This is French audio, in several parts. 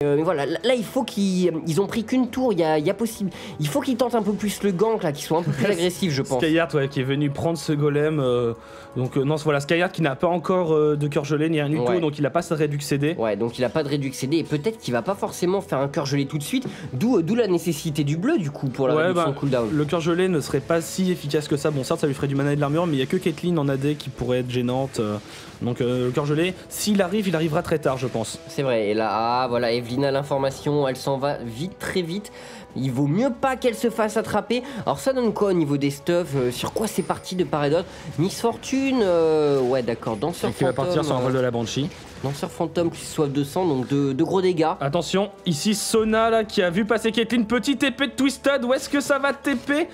Mais voilà, là il faut qu'ils ont pris qu'une tour, il y a possible. Il faut qu'ils tentent un peu plus le gank là, qu'ils soient un peu plus agressifs, je pense. Skyheart, ouais, qui est venu prendre ce golem. Non, voilà, Skyheart qui n'a pas encore de cœur gelé ni rien du tout, donc il a pas sa réduc CD. Ouais, donc il a pas de réduc CD et peut-être qu'il va pas forcément faire un cœur gelé tout de suite, d'où la nécessité du bleu du coup pour la réduction cooldown. Le cœur gelé ne serait pas si efficace que ça. Bon, certes, ça lui ferait du mana et de l'armure, mais il y a que Caitlyn en AD qui pourrait être gênante. Donc le cœur gelé, s'il arrive, il arrivera très tard, je pense. C'est vrai, et là, voilà, Evelyne a l'information, elle s'en va vite, très vite. Il vaut mieux pas qu'elle se fasse attraper. Alors ça donne quoi au niveau des stuffs, sur quoi c'est parti de part et d'autre? Miss Fortune, ouais d'accord, Danseur Fantôme. Qui va partir sur un vol de la Banshee. Danseur Fantôme plus soif de sang, donc de gros dégâts. Attention, ici Sona là qui a vu passer Caitlyn, petite épée de Twisted, où est-ce que ça va TP?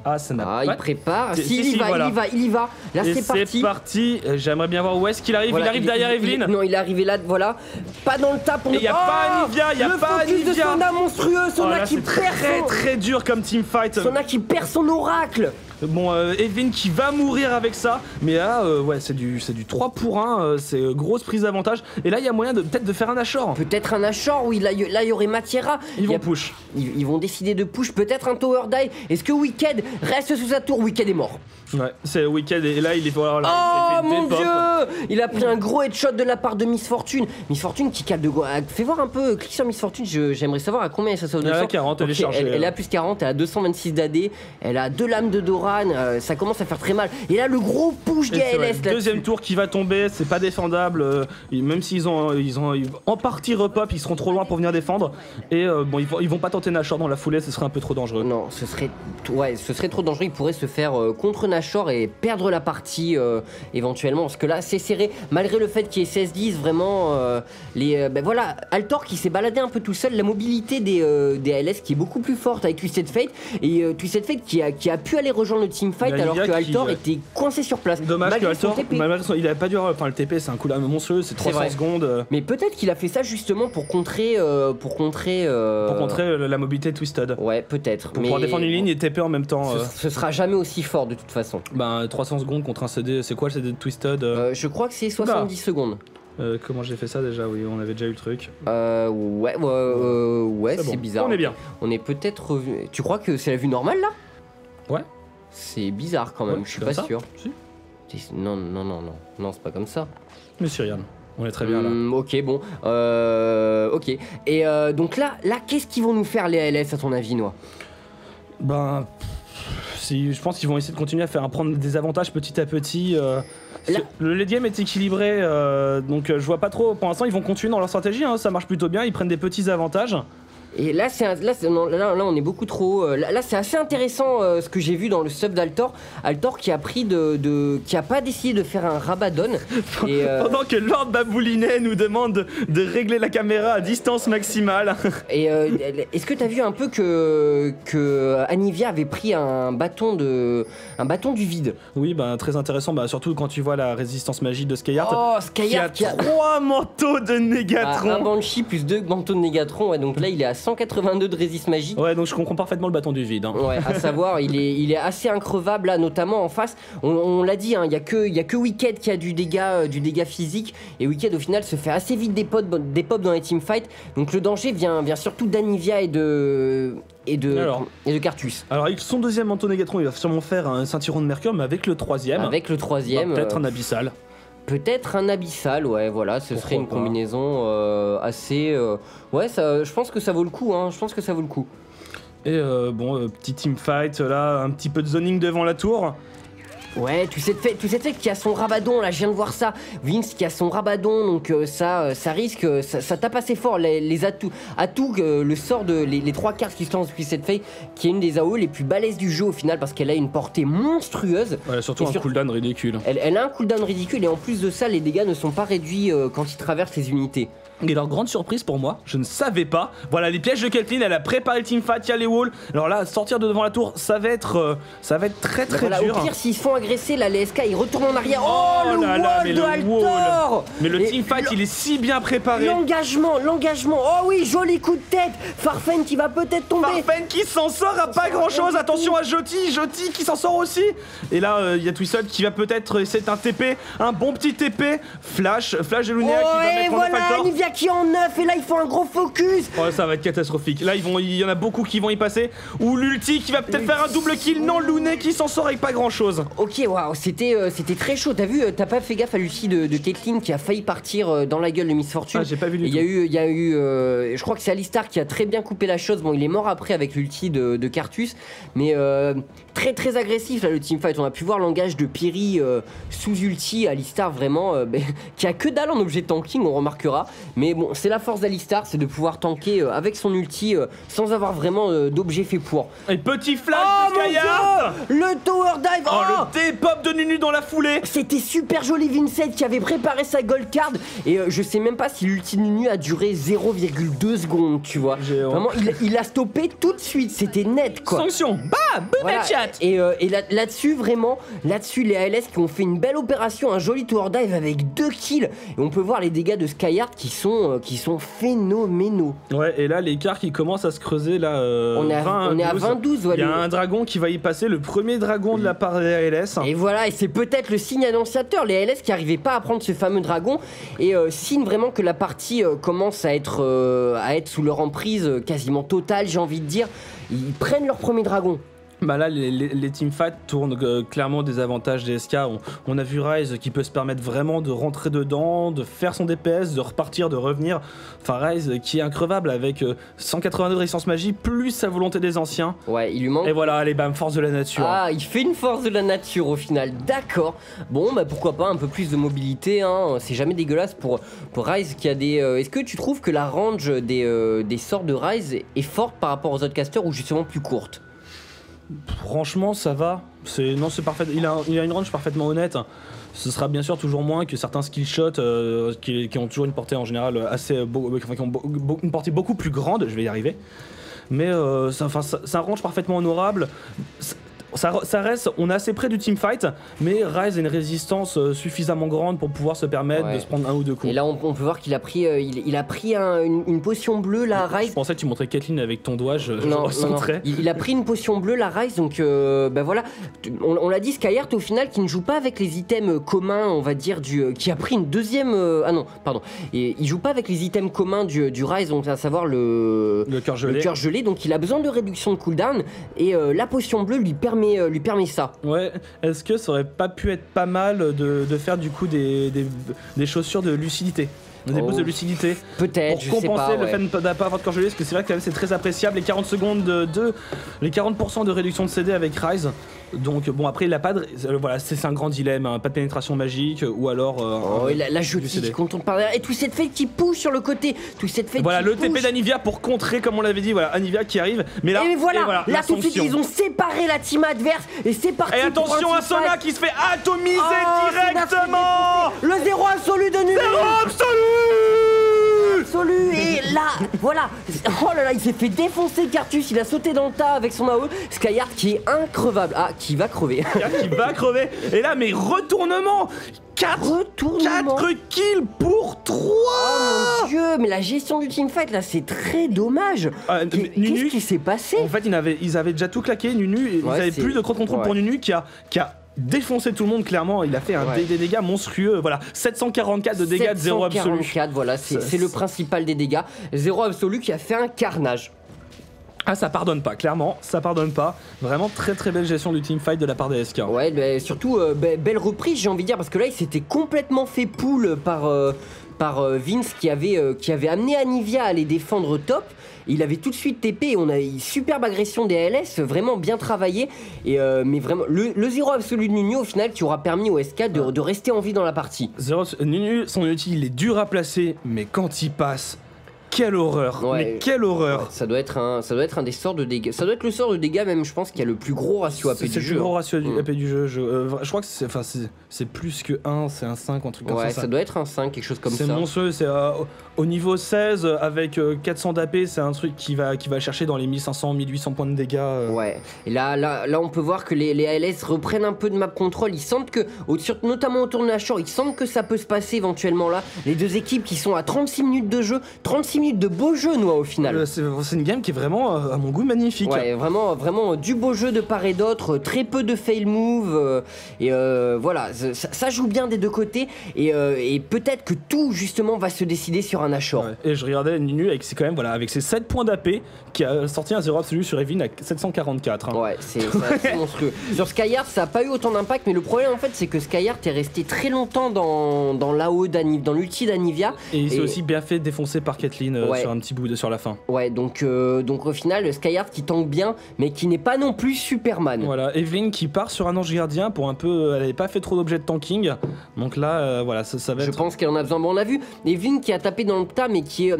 Ah, ça n'a pas... il prépare, voilà. il y va. Là c'est parti. J'aimerais bien voir où est-ce qu'il arrive, voilà, il arrive derrière Evelyne. Non, il est arrivé là, voilà. Pas dans le tas pour... Et il y a pas Anivia, il y a pas Anivia. Le focus de Sona monstrueux, Sona qui perd très dur comme teamfight. Sona qui perd son oracle. Bon, Evelyne qui va mourir avec ça, mais là, ouais, c'est du 3 pour 1, c'est grosse prise d'avantage. Et là, il y a moyen peut-être de faire un Ashore. Peut-être un Ashore, oui, là, il y aurait Matiera. Ils vont push. Ils vont décider de push, peut-être un Tower Die. Est-ce que Wicked reste sous sa tour? Wicked est mort. Ouais, c'est Wicked et là, il est... Voilà, oh mon dieu! Il a pris un gros headshot de la part de Miss Fortune. Miss Fortune qui cale de quoi? Fais voir un peu, clique sur Miss Fortune, j'aimerais savoir à combien ça saute. Elle a 40, elle est chargée. Elle a plus 40, elle a 226 d'AD, elle a 2 lames de Doran, ça commence à faire très mal. Et là, le gros push des ALS. Deuxième tour qui va tomber, c'est pas défendable. Même s'ils ont en partie repop, ils seront trop loin pour venir défendre. Et bon, ils vont pas tenter Nashor dans la foulée, ce serait un peu trop dangereux. Non, ce serait trop dangereux. Ils pourraient se faire contre Nashor et perdre la partie éventuellement. Parce que là, c'est serré. Malgré le fait qu'il y ait 16-10, vraiment, voilà, Altor qui s'est baladé un peu tout seul. La mobilité des ALS qui est beaucoup plus forte avec Twisted Fate. Et Twisted Fate qui a pu aller rejoindre le teamfight alors que Altor était coincé sur place. Dommage que Altor, il avait pas dû... Enfin, le TP, c'est un cooldown monstrueux, c'est 300 secondes. Mais peut-être qu'il a fait ça justement pour contrer... Pour contrer la mobilité de Twisted. Ouais, peut-être. Pour pouvoir défendre une ligne et TP en même temps. Ce sera jamais aussi fort de toute façon. Ben, 300 secondes contre un CD, c'est quoi le CD de Twisted? Je crois que c'est 70 secondes. Comment j'ai fait ça déjà? Oui, on avait déjà eu le truc. Ouais, c'est bizarre. On est bien. On est peut-être revenu... Tu crois que c'est la vue normale là? Ouais. C'est bizarre quand même, je suis pas sûr. Si. Non, c'est pas comme ça. Mais si, regarde, on est très bien là. Ok, bon. Ok. Et donc là, qu'est-ce qu'ils vont nous faire les ALS à ton avis, Noah? Ben... je pense qu'ils vont essayer de continuer à faire prendre des avantages petit à petit. Le late game est équilibré, donc je vois pas trop. Pour l'instant, ils vont continuer dans leur stratégie, hein, ça marche plutôt bien, ils prennent des petits avantages. Et là, là, on est beaucoup trop. Là, c'est assez intéressant ce que j'ai vu dans le sub d'Altor. Altor qui a pris qui a pas décidé de faire un Rabadon. Pendant que Lord Baboulinet nous demande de régler la caméra à distance maximale. Et est-ce que t'as vu un peu que Anivia avait pris un bâton du vide? Oui, bah très intéressant, bah surtout quand tu vois la résistance magique de Skyheart. Oh, Skyheart qui a 3 manteaux de Négatron. Un Banshee plus 2 manteaux de Négatron, ouais, donc là il est à 182 de résist magique. Ouais, donc je comprends parfaitement le bâton du vide. Hein. Ouais, à savoir, il est assez increvable là, notamment en face. On l'a dit, il y a que Wicked qui a du dégât physique. Et Wicked au final se fait assez vite des pop dans les teamfights. Donc le danger vient surtout d'Anivia et de Carthus. Alors avec son deuxième manteau Négatron, il va sûrement faire un ceinturon de Mercure, mais avec le troisième. Peut-être un abyssal. Peut-être un abyssal, ouais, voilà, ce serait une combinaison assez... ouais, ça, je pense que ça vaut le coup, hein, Et bon, petit teamfight, là, un petit peu de zoning devant la tour. Ouais, tu sais qui a son Rabadon, là, je viens de voir ça. Vince qui a son Rabadon, donc ça risque, ça tape assez fort. Les atouts, le sort de les 3 cartes qui se lancent depuis cette feuille, qui est une des AOE les plus balèzes du jeu au final, parce qu'elle a une portée monstrueuse. Ouais, surtout un cooldown ridicule. Elle a un cooldown ridicule, et en plus de ça, les dégâts ne sont pas réduits quand ils traversent les unités. Et leur grande surprise pour moi, je ne savais pas. Voilà, les pièges de Caitlyn, elle a préparé le teamfight, il y a les walls. Alors là, sortir de devant la tour, ça va être très dur. Au pire, s'ils se font agresser, là, les SK, ils retournent en arrière. Oh, le wall de Altor. Mais le teamfight, il est si bien préparé. L'engagement. Oh oui, joli coup de tête. Farfen qui va peut-être tomber. Farfen qui s'en sort à pas grand chose. Attention à Joti qui s'en sort aussi. Et là, il y a Twisted qui va peut-être essayer un TP, un bon petit TP. Flash de Lunia qui va mettre en voilà, Anivia qui est en 9 et là ils font un gros focus. Oh, ça va être catastrophique. Là, il y en a beaucoup qui vont y passer. Ou l'ulti qui va peut-être faire un double kill. Non, Looney qui s'en sort avec pas grand-chose. Ok, waouh, c'était très chaud. T'as vu, t'as pas fait gaffe à l'ulti de Caitlyn qui a failli partir dans la gueule de Miss Fortune. Ah, j'ai pas vu du tout. Il y a eu je crois que c'est Alistar qui a très bien coupé la chose. Bon, il est mort après avec l'ulti de Cartus. Mais très très agressif là le teamfight. On a pu voir l'engage de Piri sous ulti. Alistar vraiment qui a que dalle en objet de tanking, on remarquera. Mais bon, c'est la force d'Alistar, c'est de pouvoir tanker avec son ulti sans avoir vraiment d'objet fait pour. Et petit flash de Skya. Le tower dive. Oh, le dépop de Nunu dans la foulée. C'était super joli. Vincent qui avait préparé sa gold card. Et je sais même pas si l'ulti de Nunu a duré 0,2 secondes, tu vois. Vraiment, il a stoppé tout de suite. C'était net, quoi. Sanction. Bam, boom, voilà. headshot. Et là-dessus, vraiment, là-dessus, les ALS qui ont fait une belle opération, un joli tower dive avec 2 kills. Et on peut voir les dégâts de Skyheart qui sont phénoménaux. Ouais, et là, l'écart qui commence à se creuser, là. On est à 20-12, ouais. Il y a un dragon qui va y passer, le premier dragon de la part des ALS. Et voilà, et c'est peut-être le signe annonciateur, les ALS qui n'arrivaient pas à prendre ce fameux dragon, et signe vraiment que la partie commence à être sous leur emprise quasiment totale, j'ai envie de dire. Ils prennent leur premier dragon. Bah là, les teamfights tournent clairement des avantages des SK. On a vu Ryze qui peut se permettre vraiment de rentrer dedans, de faire son DPS, de repartir, de revenir. Enfin, Ryze qui est increvable avec 182 de résistance magie plus sa volonté des anciens. Ouais, il lui manque. Et voilà, allez, bam, force de la nature. Ah, il fait une force de la nature au final, d'accord. Bon, bah pourquoi pas un peu plus de mobilité, hein. C'est jamais dégueulasse pour Ryze qui a des. Est-ce que tu trouves que la range des sorts de Ryze est forte par rapport aux autres casters ou justement plus courte? Franchement, ça va. C'est parfait. Il a une range parfaitement honnête. Ce sera bien sûr toujours moins que certains skill shots qui ont toujours une portée en général qui ont une portée beaucoup plus grande. Je vais y arriver. Mais ça range parfaitement honorable. Ça reste, on est assez près du teamfight, mais Ryze a une résistance suffisamment grande pour pouvoir se permettre de se prendre un ou deux coups. Et là, on peut voir qu'il a pris, il a pris une potion bleue, la Ryze. Je pensais que tu montrais Caitlyn avec ton doigt, je Non. recentrais. Il a pris une potion bleue, la Ryze, donc bah voilà. On l'a dit, Skyheart au final, qui ne joue pas avec les items communs, on va dire, qui a pris une deuxième. Ah non, pardon. Et il joue pas avec les items communs du Ryze, donc à savoir le cœur gelé. Donc il a besoin de réduction de cooldown, et la potion bleue lui permet ça. Ouais, est-ce que ça aurait pas pu être pas mal de faire du coup des chaussures de lucidité? Des boosts de lucidité. Peut-être, pour compenser le fait de ne pas avoir de corps gelé, parce que c'est vrai que c'est très appréciable. Les 40 secondes les 40% de réduction de CD avec Ryze. Donc bon, après il a pas de. Voilà, c'est un grand dilemme, hein, pas de pénétration magique ou alors. La Joti qui contourne par derrière et tout cette fête qui pousse sur le côté. Tout cette fête. Voilà, qui le pousse. TP d'Anivia pour contrer, comme on l'avait dit. Voilà, Anivia qui arrive. Mais là, et voilà, là tout de suite sanction. ils ont séparé la team adverse et c'est parti. Et attention à Sona qui se fait atomiser directement. Le zéro absolu de Nunu. Zéro absolu. Et là, voilà. Oh là là, il s'est fait défoncer Cartus. Il a sauté dans le tas avec son AOE. Skyheart qui est increvable. Ah, qui va crever. Qui va crever. Et là, mais retournement. 4 kills pour 3. Oh mon dieu, mais la gestion du teamfight là, c'est très dommage. Qu'est-ce qui s'est passé? En fait, ils avaient déjà tout claqué, Nunu. Et ils avaient plus de contrôle pour Nunu qui a défoncé tout le monde, clairement. Il a fait des dégâts monstrueux. Voilà, 744 de dégâts de 0 absolu. 744, voilà, c'est le principal des dégâts. 0 absolu qui a fait un carnage. Ah, ça pardonne pas, clairement, ça pardonne pas. Vraiment très très belle gestion du teamfight de la part des SK. Ouais, bah, surtout belle reprise, j'ai envie de dire, parce que là il s'était complètement fait pull par Vince qui avait amené Anivia à aller défendre top. Il avait tout de suite TP et on a une superbe agression des ALS, vraiment bien travaillé. Et mais vraiment, le 0 absolu de Nunu au final qui aura permis au SK de rester en vie dans la partie. Nunu, son ulti il est dur à placer, mais quand il passe, quelle horreur! Ouais. Mais quelle horreur! Ouais, ça doit être un des sorts de dégâts. Ça doit être le sort de dégâts même, je pense, qui a le plus gros ratio AP du jeu. C'est le plus gros ratio AP du jeu. Je crois que c'est plus que 1, c'est un 5 ou un truc comme ça. Ouais, ça doit être un 5, quelque chose comme ça. C'est monstrueux, c'est au niveau 16 avec 400 d'AP, c'est un truc qui va chercher dans les 1500, 1800 points de dégâts. Ouais, et là on peut voir que les ALS reprennent un peu de map control. Ils sentent que, notamment autour de la shore, ils sentent que ça peut se passer éventuellement là. Les deux équipes qui sont à 36 minutes de jeu, 36 minutes de beau jeu, Noah, au final. C'est une game qui est vraiment, à mon goût, magnifique. Ouais, vraiment du beau jeu de part et d'autre, très peu de fail move, et voilà, ça joue bien des deux côtés, et peut-être que tout, justement, va se décider sur un Nashor. Ouais. Et je regardais Ninu avec, quand même, voilà, avec ses 7 points d'AP, qui a sorti un 0 absolu sur Evin à 744. Hein. Ouais, c'est assez monstrueux. Sur Skyheart, ça n'a pas eu autant d'impact, mais le problème, en fait, c'est que Skyheart est resté très longtemps dans l'AOE dans l'ulti d'Anivia. Et il s'est aussi bien fait défoncer par Caitlyn sur un petit bout sur la fin. Ouais, donc au final, Skyheart qui tank bien, mais qui n'est pas non plus Superman. Voilà, Evelyn qui part sur un ange gardien pour un peu. Elle n'avait pas fait trop d'objets de tanking, donc là, voilà, ça va être. Je pense qu'elle en a besoin. Bon, on a vu Evelyn qui a tapé dans le tas, mais qui est.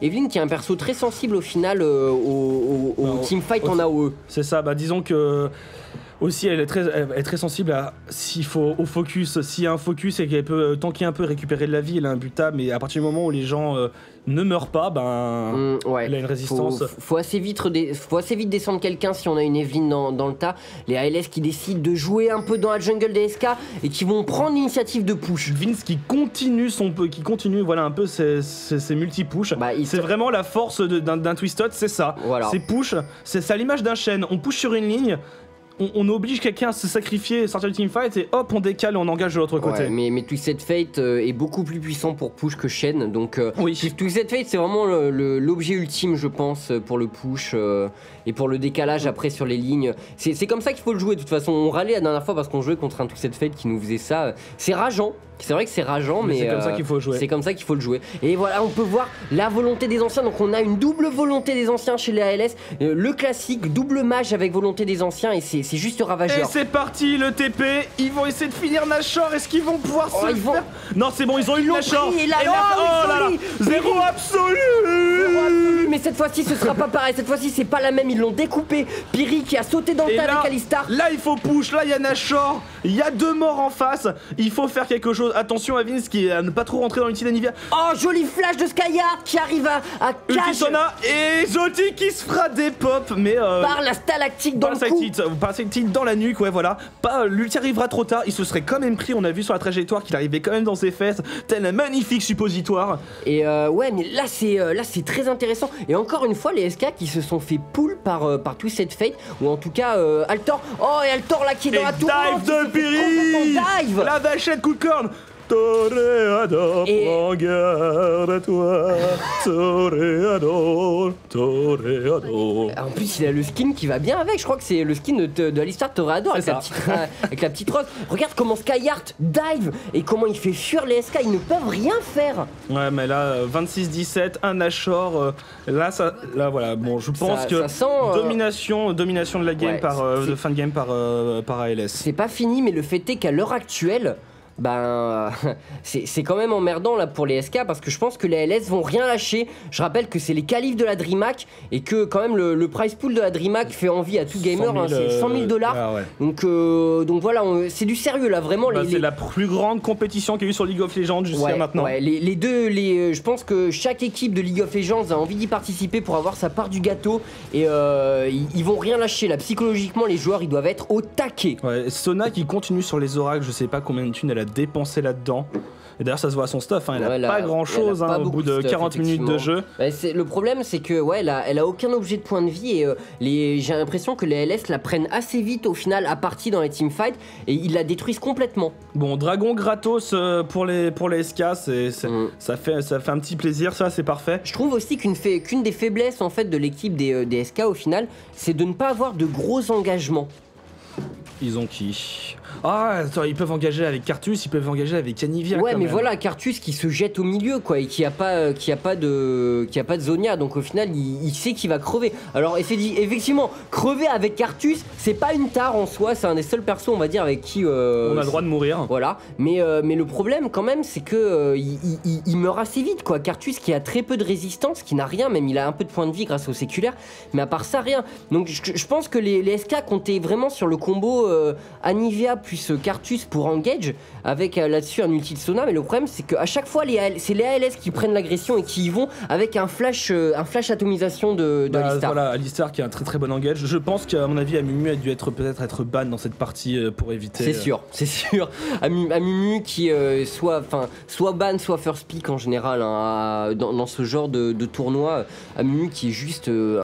Evelyn qui est un perso très sensible au final au teamfight en AOE. C'est ça, bah disons que. Aussi, elle est très sensible à s'il faut au focus. S'il y a un focus et qu'elle peut tanker un peu, récupérer de la vie, elle a un butable. Mais à partir du moment où les gens ne meurent pas, ouais. elle a une résistance. Faut assez vite descendre quelqu'un si on a une Evelyn dans le tas. Les ALS qui décident de jouer un peu dans la jungle des SK et qui vont prendre l'initiative de push. Vince qui continue voilà un peu ses multi-push. C'est vraiment la force d'un Twisted, c'est ça. Voilà. C'est push, c'est à l'image d'un chêne. On push sur une ligne. On oblige quelqu'un à se sacrifier, sortir du teamfight et hop on décale et on engage de l'autre côté. Mais Twisted Fate est beaucoup plus puissant pour push que Shen, donc oui. Twisted Fate c'est vraiment l'objet ultime je pense pour le push et pour le décalage après sur les lignes. C'est comme ça qu'il faut le jouer de toute façon. On râlait la dernière fois parce qu'on jouait contre un Twisted Fate qui nous faisait ça. C'est rageant. C'est vrai que c'est rageant, mais c'est comme ça qu'il faut jouer. C'est comme ça qu'il faut le jouer. Et voilà, on peut voir la volonté des anciens. Donc on a une double volonté des anciens chez les ALS. Le classique, double mage avec volonté des anciens, et c'est juste ravageur. Et c'est parti, le TP. Ils vont essayer de finir Nashor. Est-ce qu'ils vont pouvoir se le faire? Non, c'est bon, ils ont eu Nashor. Zéro absolu. Mais cette fois-ci, ce sera pas pareil. Cette fois-ci, c'est pas la même. Ils l'ont découpé. Piri qui a sauté dans le tas avec Alistar. Là, il faut push. Là, il y a Nashor. Il y a 2 morts en face. Il faut faire quelque chose. Attention à Vince qui est à ne pas trop rentrer dans l'ulti d'Anivia. Oh, joli flash de Skyheart qui arrive à Ulti cache. Sona et Zoti qui se fera des pop, mais par la stalactite dans le cou. Par la stalactite dans la nuque, ouais, voilà. L'ulti arrivera trop tard. Il se serait quand même pris. On a vu sur la trajectoire qu'il arrivait quand même dans ses fesses, tel un magnifique suppositoire. Et ouais, mais là c'est très intéressant. Et encore une fois, les SK qui se sont fait pull par Twisted Fate, ou en tout cas Altor. Oh, et Altor là qui est dans la tourmente. Dive de Piri. La vachette coup de corne. Toréador, prends garde à toi. Toréador. En plus, il a le skin qui va bien avec. Je crois que c'est le skin de Alistar Toréador avec la petite rose. Regarde comment Skyheart dive et comment il fait fuir les SK. Ils ne peuvent rien faire. Ouais, mais là, 26-17, un Nashor. Là, voilà. Bon, je pense que sent, domination de la game de fin de game par ALS. C'est pas fini, mais le fait est qu'à l'heure actuelle. C'est quand même emmerdant là pour les SK parce que je pense que les LS vont rien lâcher. Je rappelle que c'est les qualifs de la DreamHack et que quand même le prize pool de la DreamHack fait envie à tout gamer, c'est 100 000 $. Ah ouais. Donc voilà, c'est du sérieux là vraiment. C'est la plus grande compétition qu'il y a eu sur League of Legends jusqu'à maintenant. Ouais, je pense que chaque équipe de League of Legends a envie d'y participer pour avoir sa part du gâteau et ils vont rien lâcher là. Psychologiquement, les joueurs ils doivent être au taquet. Ouais, Sona qui continue sur les oracles, je sais pas combien de thunes elle a dépensé là-dedans. Et d'ailleurs ça se voit à son stuff, hein. Elle a pas grand chose au bout de 40 minutes de jeu. Le problème c'est que elle a aucun objet de point de vie et j'ai l'impression que les LS la prennent assez vite au final à partie dans les teamfights et ils la détruisent complètement. Bon, dragon gratos pour les SK, ça fait un petit plaisir, ça c'est parfait. Je trouve aussi qu'une des faiblesses en fait de l'équipe des SK au final, c'est de ne pas avoir de gros engagements. Ils ont qui? Ah, attends, ils peuvent engager avec Cartus, ils peuvent engager avec Anivia. Ouais, mais voilà, Cartus qui se jette au milieu, quoi, et qui a pas de Zonia, donc au final, il sait qu'il va crever. Alors, effectivement, crever avec Cartus, c'est pas une tare en soi, c'est un des seuls persos, on va dire, avec qui on a le droit de mourir. Voilà, mais le problème, quand même, c'est que il meurt assez vite, quoi. Cartus qui a très peu de résistance, qui n'a rien, même il a un peu de points de vie grâce au séculaire, mais à part ça, rien. Donc, je pense que les SK comptaient vraiment sur le combo Anivia plus Cartus pour engage avec là-dessus un ulti de Sona, mais le problème c'est qu'à chaque fois c'est les ALS qui prennent l'agression et qui y vont avec un flash atomisation de Alistar. Voilà, Alistar qui a un très très bon engage. Je pense qu'à mon avis Amumu a dû peut-être être ban dans cette partie pour éviter. C'est sûr. Amumu qui soit ban, soit first pick en général hein, dans ce genre de tournoi. Amumu qui est juste